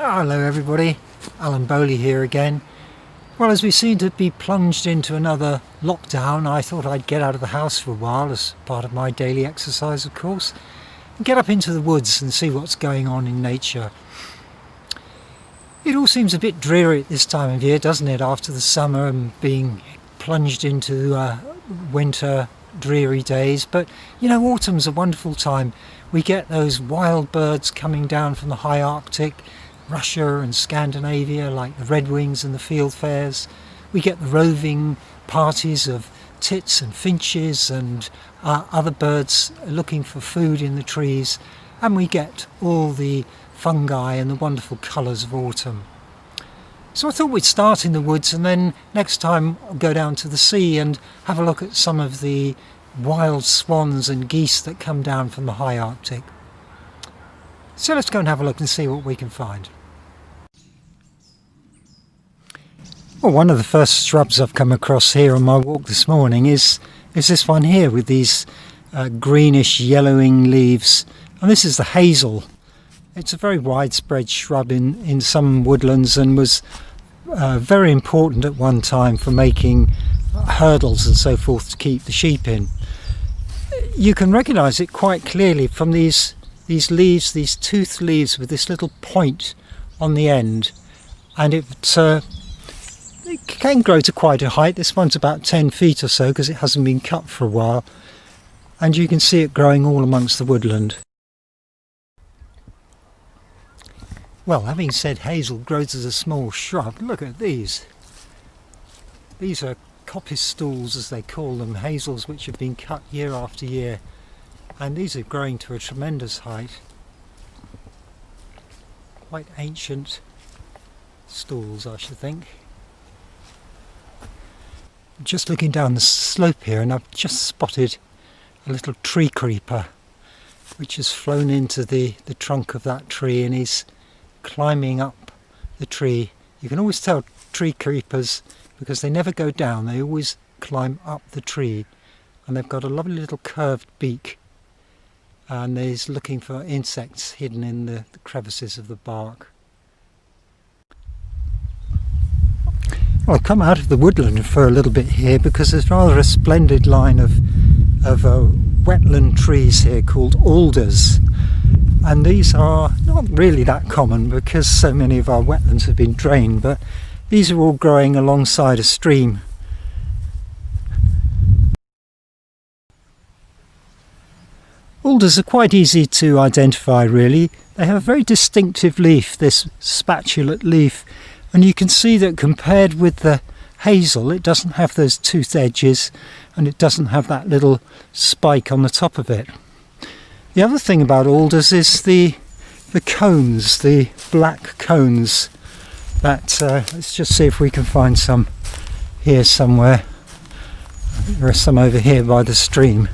Hello everybody, Alan Bowley here again. Well, as we seem to be plunged into another lockdown, I thought I'd get out of the house for a while as part of my daily exercise, of course, and get up into the woods and see what's going on in nature. It all seems a bit dreary at this time of year, doesn't it, after the summer and being plunged into winter dreary days. But you know, autumn's a wonderful time. We get those wild birds coming down from the high Arctic, Russia and Scandinavia, like the redwings and the fieldfares. We get the roving parties of tits and finches and other birds looking for food in the trees, and we get all the fungi and the wonderful colours of autumn. So I thought we'd start in the woods, and then next time I'll go down to the sea and have a look at some of the wild swans and geese that come down from the high Arctic. So let's go and have a look and see what we can find. Well, one of the first shrubs I've come across here on my walk this morning is this one here with these greenish yellowing leaves, and this is the hazel. It's a very widespread shrub in some woodlands and was very important at one time for making hurdles and so forth to keep the sheep in. You can recognise it quite clearly from these leaves, these toothed leaves with this little point on the end, and it can grow to quite a height. This one's about 10 feet or so because it hasn't been cut for a while, and you can see it growing all amongst the woodland. Well, having said hazel grows as a small shrub, look at these. These are coppice stools, as they call them, hazels which have been cut year after year, and these are growing to a tremendous height. Quite ancient stools, I should think. Just looking down the slope here, and I've just spotted a little tree creeper which has flown into the trunk of that tree and is climbing up the tree. You can always tell tree creepers because they never go down, they always climb up the tree, and they've got a lovely little curved beak, and he's looking for insects hidden in the crevices of the bark. Well, I've come out of the woodland for a little bit here because there's rather a splendid line of wetland trees here called alders, and these are not really that common because so many of our wetlands have been drained, but these are all growing alongside a stream. Alders are quite easy to identify really. They have a very distinctive leaf, this spatulate leaf, and you can see that compared with the hazel it doesn't have those toothed edges and it doesn't have that little spike on the top of it. The other thing about alders is the cones, the black cones that, let's just see if we can find some here somewhere. I think there are some over here by the stream.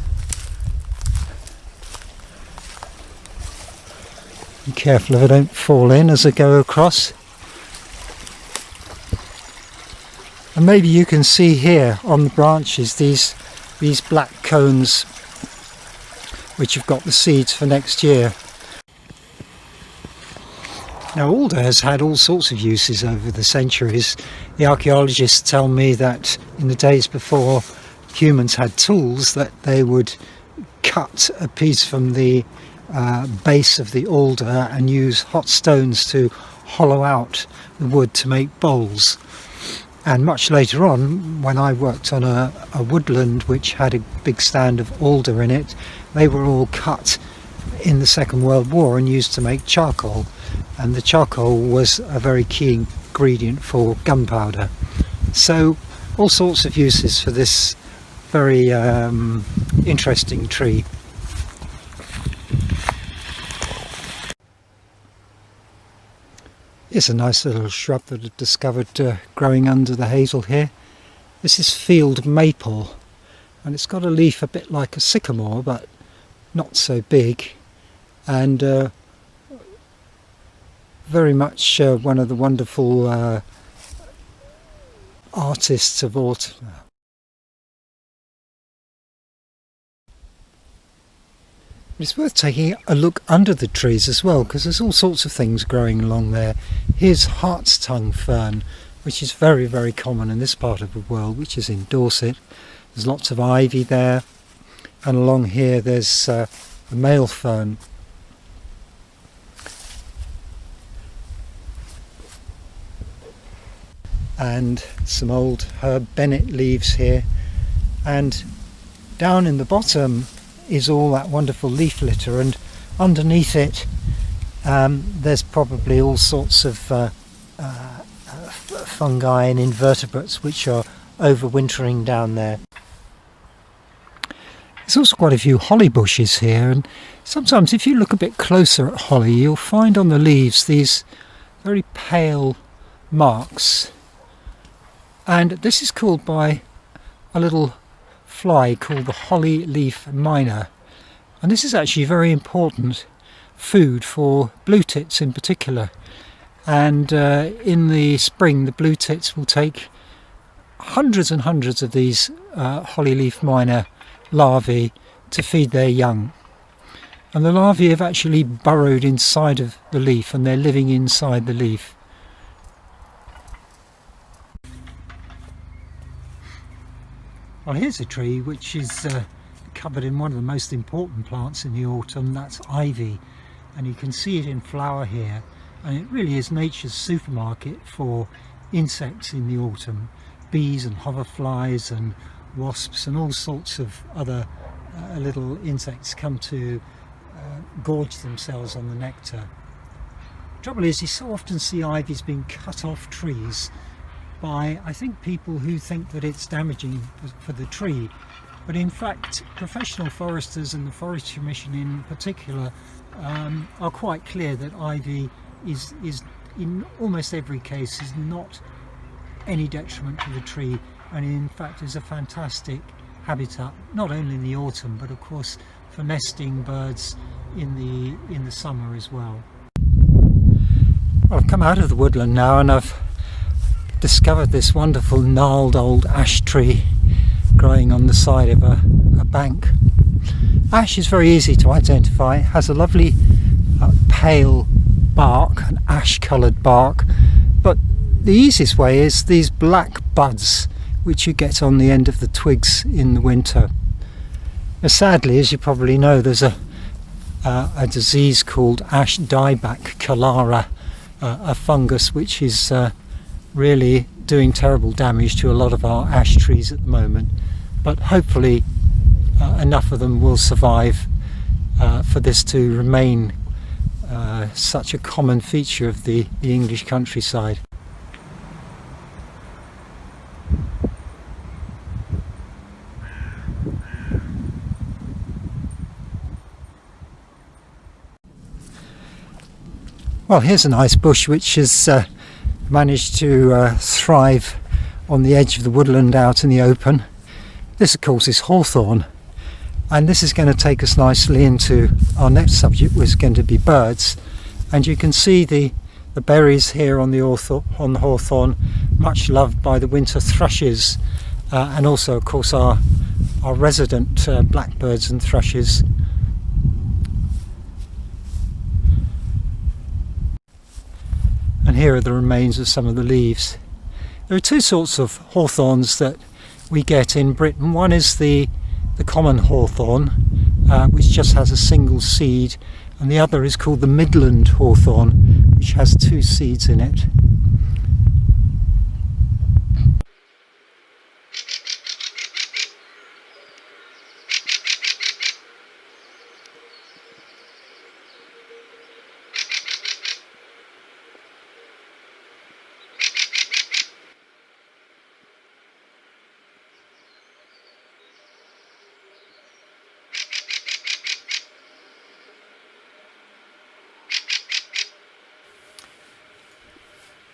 Be careful if I don't fall in as I go across. And maybe you can see here on the branches these black cones which have got the seeds for next year. Now, alder has had all sorts of uses over the centuries. The archaeologists tell me that in the days before humans had tools, that they would cut a piece from the base of the alder and use hot stones to hollow out the wood to make bowls. And much later on, when I worked on a woodland which had a big stand of alder in it, they were all cut in the Second World War and used to make charcoal. And the charcoal was a very key ingredient for gunpowder. So all sorts of uses for this very interesting tree. Here's a nice little shrub that I've discovered growing under the hazel here. This is field maple, and it's got a leaf a bit like a sycamore but not so big, and very much one of the wonderful artists of autumn. It's worth taking a look under the trees as well, because there's all sorts of things growing along there. Here's hart's tongue fern, which is very, very common in this part of the world, which is in Dorset. There's lots of ivy there, and along here there's the male fern. And some old Herb Bennett leaves here, and down in the bottom is all that wonderful leaf litter, and underneath it there's probably all sorts of fungi and invertebrates which are overwintering down there. There's also quite a few holly bushes here, and sometimes if you look a bit closer at holly you'll find on the leaves these very pale marks, and this is called by a little fly called the holly leaf miner, and this is actually very important food for blue tits in particular. And in the spring the blue tits will take hundreds and hundreds of these holly leaf miner larvae to feed their young, and the larvae have actually burrowed inside of the leaf and they're living inside the leaf. Well, here's a tree which is covered in one of the most important plants in the autumn, that's ivy, and you can see it in flower here, and it really is nature's supermarket for insects in the autumn. Bees and hoverflies and wasps and all sorts of other little insects come to gorge themselves on the nectar. The trouble is you so often see ivies being cut off trees by, I think, people who think that it's damaging for the tree, but in fact professional foresters and the Forestry Commission in particular are quite clear that ivy is in almost every case is not any detriment to the tree, and in fact is a fantastic habitat not only in the autumn but of course for nesting birds in the summer as well. Well, I've come out of the woodland now and I've discovered this wonderful gnarled old ash tree growing on the side of a bank. Ash is very easy to identify. It has a lovely pale bark, an ash coloured bark, but the easiest way is these black buds which you get on the end of the twigs in the winter. Now, sadly, as you probably know, there's a disease called ash dieback cholera, a fungus which is really doing terrible damage to a lot of our ash trees at the moment, but hopefully enough of them will survive for this to remain such a common feature of the English countryside. Well, here's a nice bush which has managed to thrive on the edge of the woodland out in the open. This of course is hawthorn, and this is going to take us nicely into our next subject, which is going to be birds. And you can see the berries here on the hawthorn, much loved by the winter thrushes, and also of course our resident blackbirds and thrushes. And here are the remains of some of the leaves. There are two sorts of hawthorns that we get in Britain. One is the common hawthorn, which just has a single seed, and the other is called the Midland hawthorn, which has two seeds in it.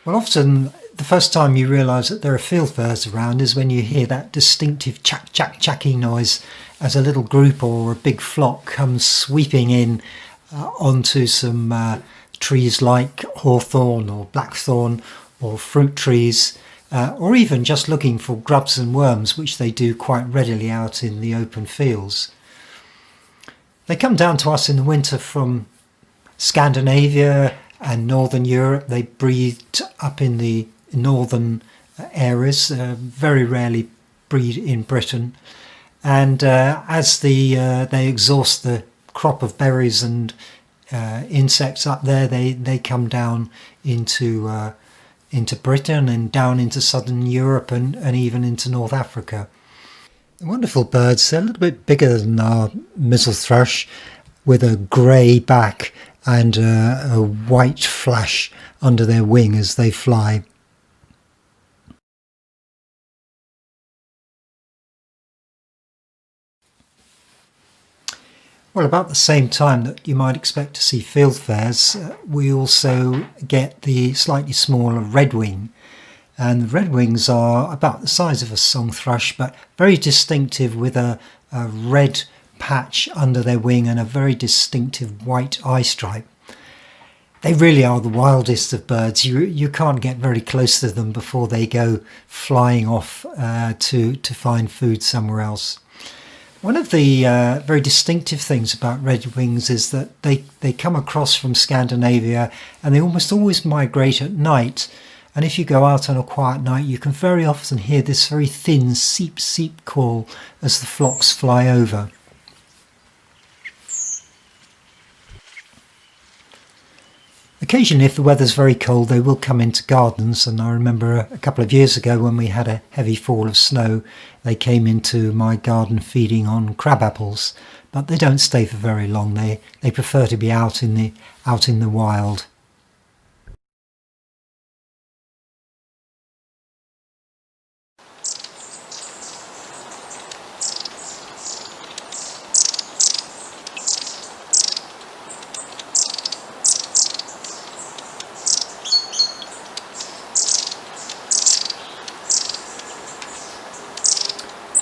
Well, often the first time you realise that there are fieldfares around is when you hear that distinctive chack chack chacky noise as a little group or a big flock comes sweeping in onto some trees like hawthorn or blackthorn or fruit trees, or even just looking for grubs and worms, which they do quite readily out in the open fields. They come down to us in the winter from Scandinavia and Northern Europe. They breed up in the northern areas, very rarely breed in Britain. And as they exhaust the crop of berries and insects up there, they come down into Britain and down into southern Europe and even into North Africa. Wonderful birds. They're a little bit bigger than our missel thrush, with a grey back and a white flash under their wing as they fly. Well, about the same time that you might expect to see fieldfares, we also get the slightly smaller redwing. And the redwings are about the size of a song thrush, but very distinctive, with a red patch under their wing and a very distinctive white eye stripe. They really are the wildest of birds. You can't get very close to them before they go flying off to find food somewhere else. One of the very distinctive things about redwings is that they come across from Scandinavia, and they almost always migrate at night. And if you go out on a quiet night, you can very often hear this very thin seep seep call as the flocks fly over. Occasionally, if the weather's very cold, they will come into gardens, and I remember a couple of years ago when we had a heavy fall of snow, they came into my garden feeding on crab apples, but they don't stay for very long. They prefer to be out in the wild.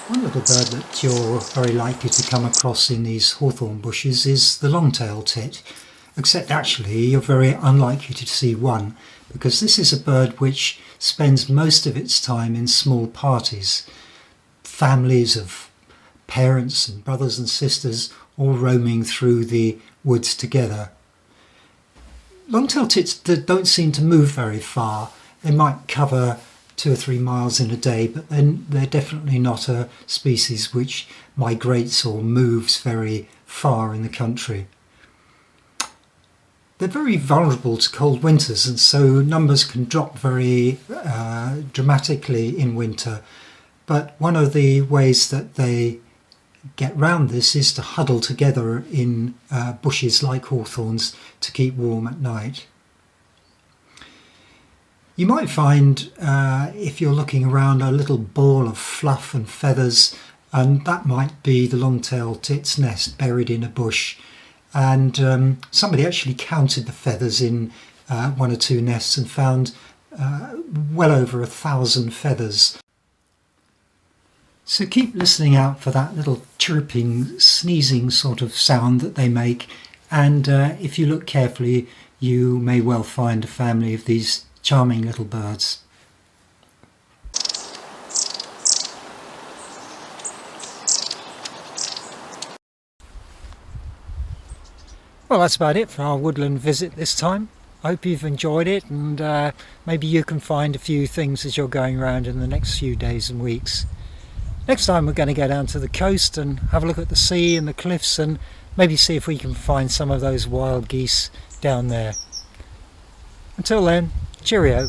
One little bird that you're very likely to come across in these hawthorn bushes is the long-tailed tit, except actually you're very unlikely to see one, because this is a bird which spends most of its time in small parties, families of parents and brothers and sisters all roaming through the woods together. Long-tailed tits don't seem to move very far. They might cover 2 or 3 miles in a day, but then they're definitely not a species which migrates or moves very far in the country. They're very vulnerable to cold winters, and so numbers can drop very dramatically in winter. But one of the ways that they get round this is to huddle together in bushes like hawthorns to keep warm at night. You might find, if you're looking around, a little ball of fluff and feathers, and that might be the long-tailed tit's nest buried in a bush. And somebody actually counted the feathers in 1 or 2 nests and found well over 1,000 feathers. So keep listening out for that little chirping, sneezing sort of sound that they make, and if you look carefully, you may well find a family of these charming little birds. Well, that's about it for our woodland visit this time. I hope you've enjoyed it, and maybe you can find a few things as you're going around in the next few days and weeks. Next time we're going to go down to the coast and have a look at the sea and the cliffs, and maybe see if we can find some of those wild geese down there. Until then, cheerio.